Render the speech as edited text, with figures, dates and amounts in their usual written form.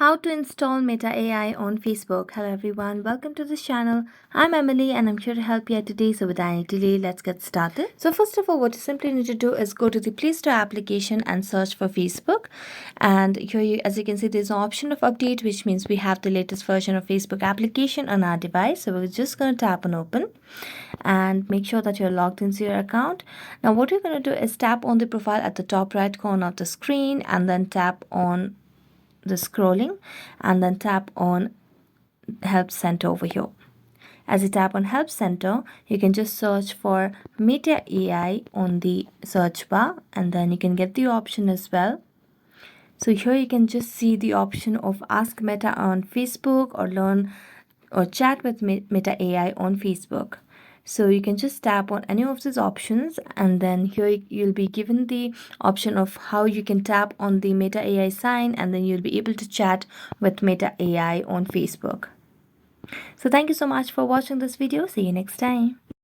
How to install Meta AI on Facebook. Hello everyone, welcome to this channel. I'm Emily and I'm here to help you out today. So without any delay, let's get started. So first of all, what you simply need to do is go to the Play Store application and search for Facebook. And here, as you can see, there's an option of update, which means we have the latest version of Facebook application on our device. So we're just going to tap on open and make sure that you're logged into your account. Now what you're going to do is tap on the profile at the top right corner of the screen and then tap on the scrolling and then tap on help center over here. As you tap on help center, you can just search for Meta AI on the search bar and then you can get the option as well. So here you can just see the option of ask Meta on Facebook or learn or chat with Meta AI on Facebook. So you can just tap on any of these options and then here you'll be given the option of how you can tap on the Meta AI sign and then you'll be able to chat with Meta AI on Facebook. So thank you so much for watching this video. See you next time.